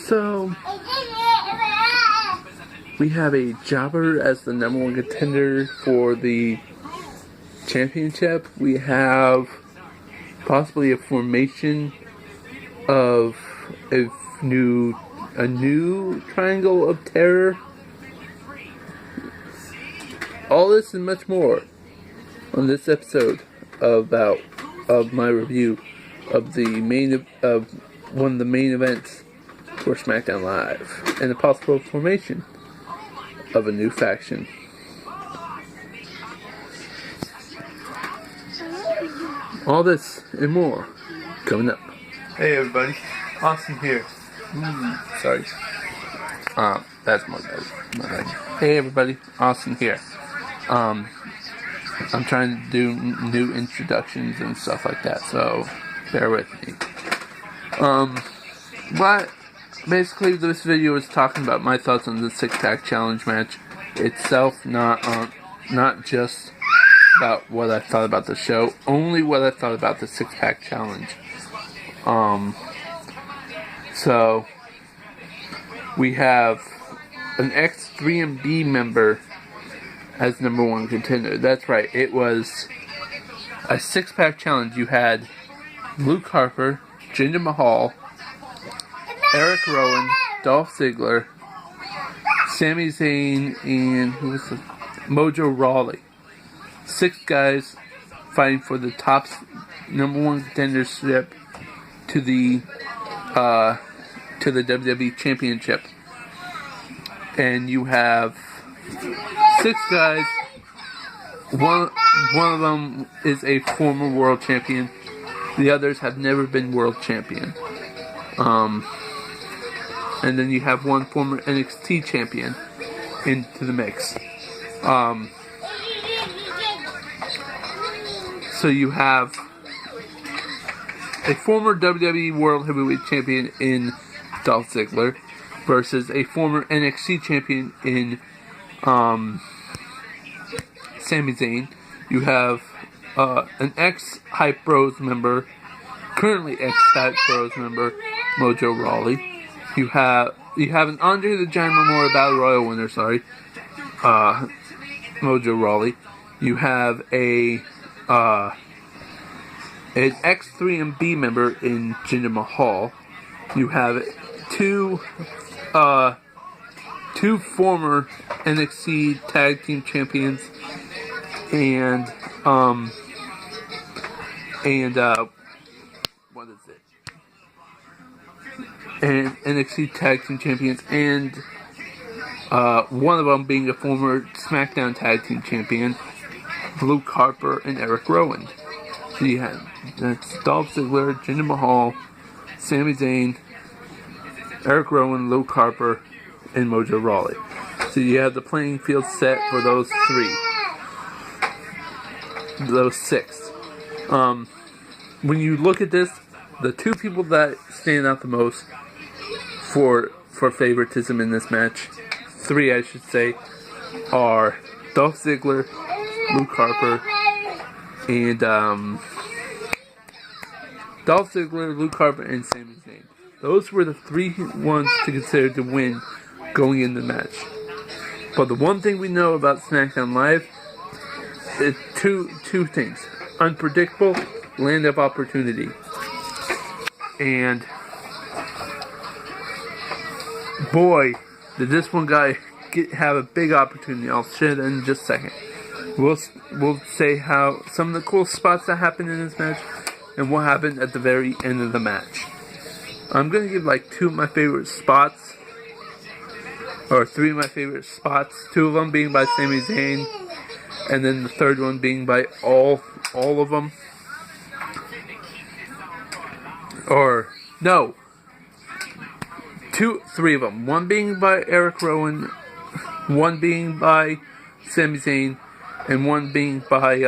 So, we have a jobber as the #1 contender for the championship. We have possibly a formation of a new triangle of terror. All this and much more on this episode of my review of one of the main events for Smackdown Live and the possible formation of a new faction. All this and more coming up. Hey everybody, Austin here. Sorry. That's my bad. Hey everybody, Austin here. I'm trying to do new introductions and stuff like that, so bear with me. But basically this video is talking about my thoughts on the 6-pack challenge match itself, not just about what I thought about the show, only what I thought about the 6-pack challenge. So we have an X3MB member as #1 contender. That's right, it was a 6-pack challenge. You had Luke Harper, Jinder Mahal, Eric Rowan, Dolph Ziggler, Sami Zayn, and Mojo Rawley. 6 guys fighting for the top #1 contendership to the WWE Championship. And you have 6 guys. One of them is a former world champion. The others have never been world champion. And then you have one former NXT champion into the mix. So you have a former WWE World Heavyweight Champion in Dolph Ziggler versus a former NXT champion in Sami Zayn. You have an ex-Hype Bros member, currently ex-Hype Bros member, Mojo Rawley. You have an Andre the Giant Memorial Battle Royal winner, Mojo Rawley. You have an X3MB member in Jinder Mahal. You have two former NXT Tag Team Champions and what is it? And NXT Tag Team Champions, and one of them being a former Smackdown Tag Team Champion, Luke Harper and Eric Rowan. So you have that's Dolph Ziggler, Jinder Mahal, Sami Zayn, Eric Rowan, Luke Harper, and Mojo Rawley. So you have the playing field set for those 6. When you look at this, the 2 people that stand out the most for favoritism in this match, 3 I should say, are Dolph Ziggler, Luke Harper, and Dolph Ziggler, Luke Harper, and Sami Zayn. Those were the 3 ones to consider to win going in the match. But the one thing we know about SmackDown Live is two things: unpredictable, land of opportunity, and boy, did this one guy have a big opportunity. I'll share that in just a second. We'll say how some of the cool spots that happened in this match and what happened at the very end of the match. I'm gonna give like 2 of my favorite spots, or 3 of my favorite spots. 2 of them being by Sami Zayn, and then the 3rd one being by all of them. Or no, 3 of them. 1 being by Eric Rowan, 1 being by Sami Zayn, and 1 being by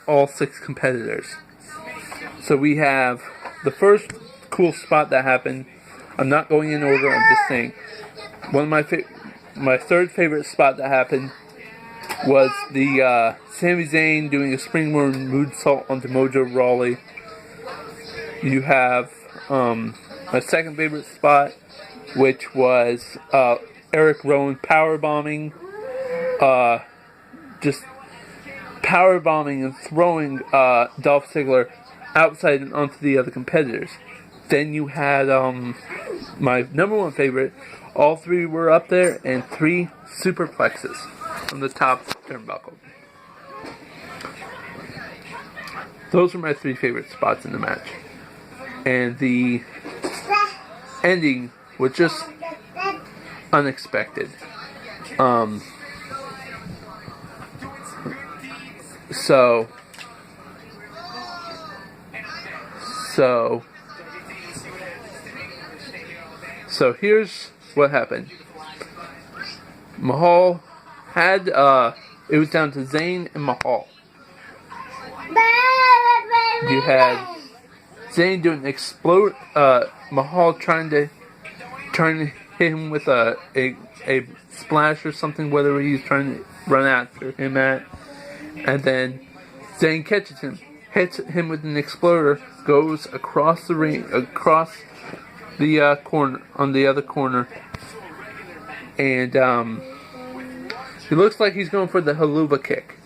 all 6 competitors. So we have the first cool spot that happened. I'm not going in order. I'm just saying one of my 3rd favorite spot that happened was the Sami Zayn doing a springboard moonsault onto Mojo Rawley, You have my second favorite spot, which was Eric Rowan powerbombing, just powerbombing and throwing Dolph Ziggler outside and onto the other competitors. Then you had my number one favorite. All three were up there, and 3 superplexes from the top turnbuckle. Those were my 3 favorite spots in the match. And the ending was just unexpected. So here's what happened. Mahal had it was down to Zayn and Mahal. You had Zayn doing explode, Mahal trying to hit him with a splash or something, whether he's trying to run after him at, and then Zayn catches him, hits him with an exploder, goes across the ring, across the corner, on the other corner, and it looks like he's going for the haluva kick.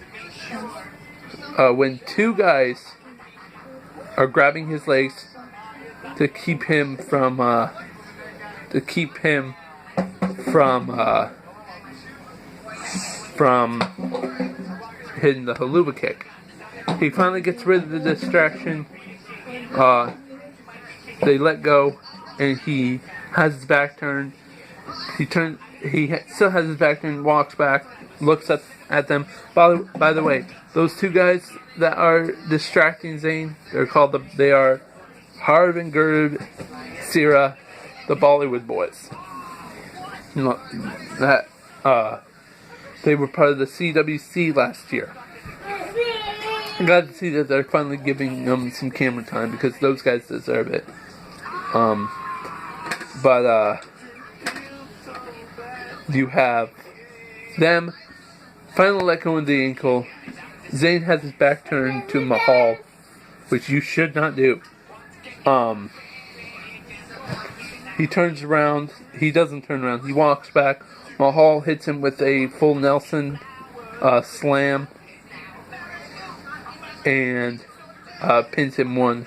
When 2 guys are grabbing his legs to keep him from hitting the haluva kick. He finally gets rid of the distraction. They let go, and he has his back turned. He still has his back turned, walks back, looks at them. By the way, those 2 guys that are distracting Zayn, they are Harper and Gurd, Sira, the Bollywood Boyz. They were part of the CWC last year. I'm glad to see that they're finally giving them some camera time, because those guys deserve it. You have them finally let go of the ankle. Zayn has his back turned to Mahal, which you should not do. He turns around. He doesn't turn around. He walks back. Mahal hits him with a full Nelson slam and pins him 1.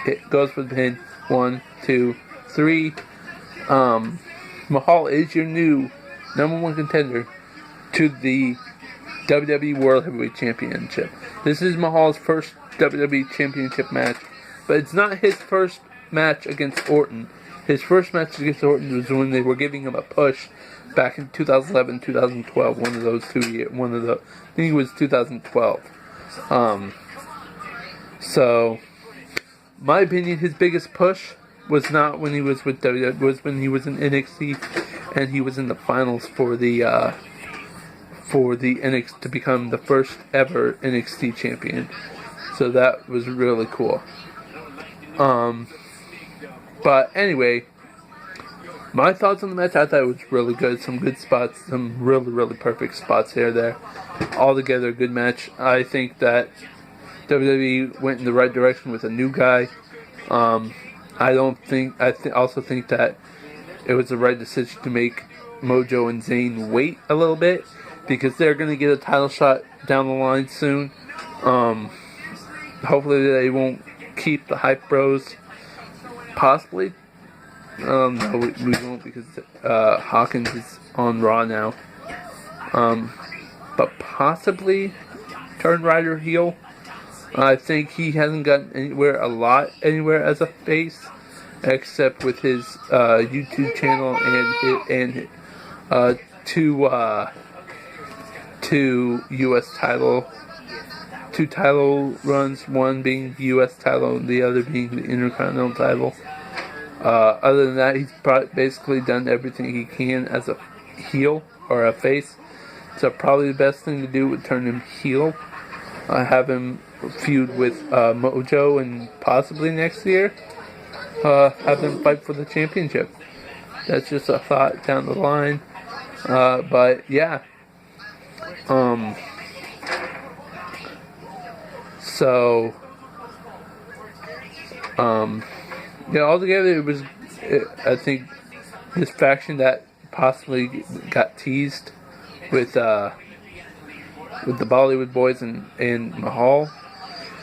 It goes for the pin. 1, 2, 3. Mahal is your new number 1 contender to the WWE World Heavyweight Championship. This is Mahal's first WWE Championship match, but it's not his first match against Orton. His first match against Orton was when they were giving him a push back in 2011, 2012, one of those 2 years. I think it was 2012. So, my opinion, his biggest push was not when he was with WWE, was when he was in NXT, and he was in the finals for the NXT to become the first ever NXT champion. So that was really cool. But anyway, my thoughts on the match, I thought it was really good. Some good spots, some really, really perfect spots here, there. Altogether, a good match. I think that WWE went in the right direction with a new guy. I also think that it was the right decision to make Mojo and Zayn wait a little bit, because they're going to get a title shot down the line soon. Hopefully they won't keep the Hype Bros. Possibly. No, we won't, because Hawkins is on Raw now. But possibly turn Ryder heel. I think he hasn't gotten anywhere as a face, except with his YouTube channel and two U.S. title, 2 title runs, one being the U.S. title and the other being the Intercontinental title. Other than that, he's basically done everything he can as a heel or a face. So probably the best thing to do would turn him heel. Have him feud with Mojo, and possibly next year have them fight for the championship. That's just a thought down the line. But yeah. Yeah, altogether I think this faction that possibly got teased with the Bollywood Boyz and Mahal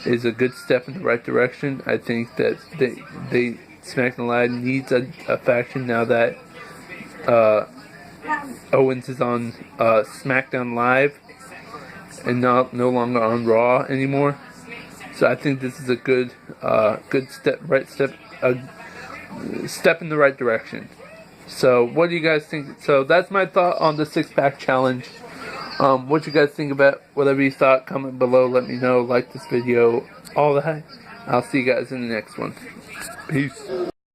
is a good step in the right direction. I think that they Smackdown Live needs a faction now that Owens is on Smackdown Live and no longer on Raw anymore. So I think this is a good step in the right direction. So what do you guys think? So that's my thought on the 6-pack challenge. What you guys think about? Whatever you thought, comment below. Let me know. Like this video. All that. I'll see you guys in the next one. Peace.